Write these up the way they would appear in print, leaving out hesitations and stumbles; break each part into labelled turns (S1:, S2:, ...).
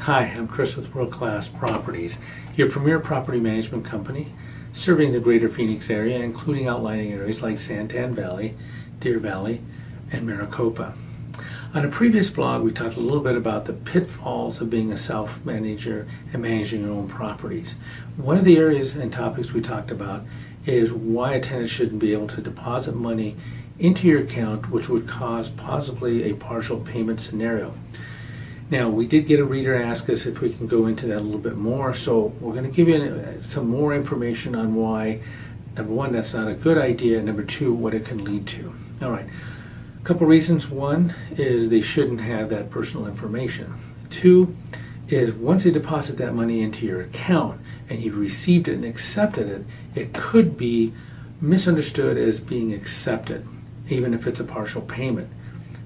S1: Hi, I'm Chris with World Class Properties, your premier property management company serving the greater Phoenix area, including outlying areas like Santan Valley, Deer Valley, and Maricopa. On a previous blog, we talked a little bit about the pitfalls of being a self-manager and managing your own properties. One of the areas and topics we talked about is why a tenant shouldn't be able to deposit money into your account, which would cause possibly a partial payment scenario. Now, we did get a reader ask us if we can go into that a little bit more, so we're going to give you some more information on why, number one, that's not a good idea, and number two, what it can lead to. All right, a couple reasons. One is they shouldn't have that personal information. Two is once they deposit that money into your account and you've received it and accepted it, it could be misunderstood as being accepted, even if it's a partial payment.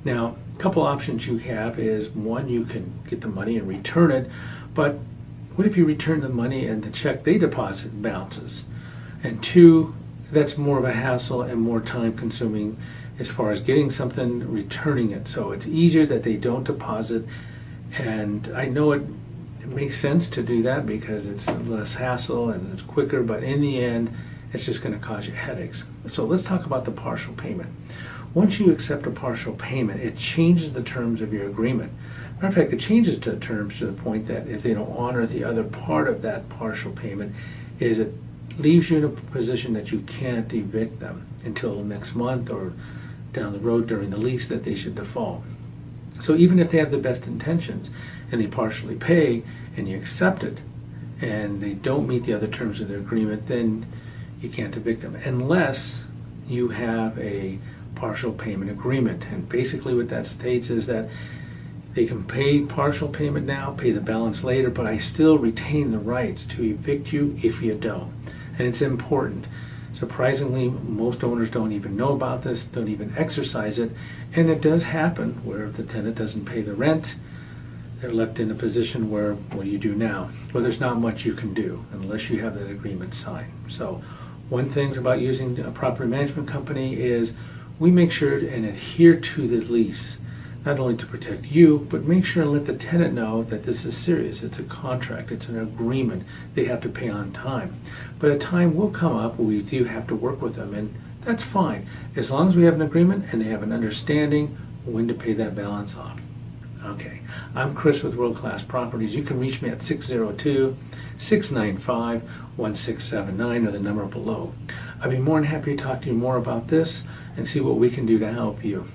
S1: Now, a couple options you have is, one, you can get the money and return it, but what if you return the money and the check they deposit bounces? And two, that's more of a hassle and more time consuming as far as getting something, returning it. So it's easier that they don't deposit, and I know it makes sense to do that because it's less hassle and it's quicker, but in the end, it's just going to cause you headaches. So let's talk about the partial payment. Once you accept a partial payment, it changes the terms of your agreement. Matter of fact, it changes the terms to the point that if they don't honor the other part of that partial payment, is it leaves you in a position that you can't evict them until next month or down the road during the lease that they should default. So even if they have the best intentions and they partially pay and you accept it and they don't meet the other terms of their agreement, then you can't evict them unless you have a partial payment agreement. And basically what that states is that they can pay partial payment now, pay the balance later, but I still retain the rights to evict you if you don't. And it's important. Surprisingly, most owners don't even know about this, don't even exercise it, and it does happen where the tenant doesn't pay the rent. They're left in a position where, what do you do now? Well, there's not much you can do unless you have that agreement signed. So one thing about using a property management company is we make sure and adhere to the lease, not only to protect you, but make sure and let the tenant know that this is serious. It's a contract, it's an agreement. They have to pay on time. But a time will come up where we do have to work with them, and that's fine, as long as we have an agreement and they have an understanding when to pay that balance off. Okay, I'm Chris with World Class Properties. You can reach me at 602-695-1679 or the number below. I'd be more than happy to talk to you more about this and see what we can do to help you.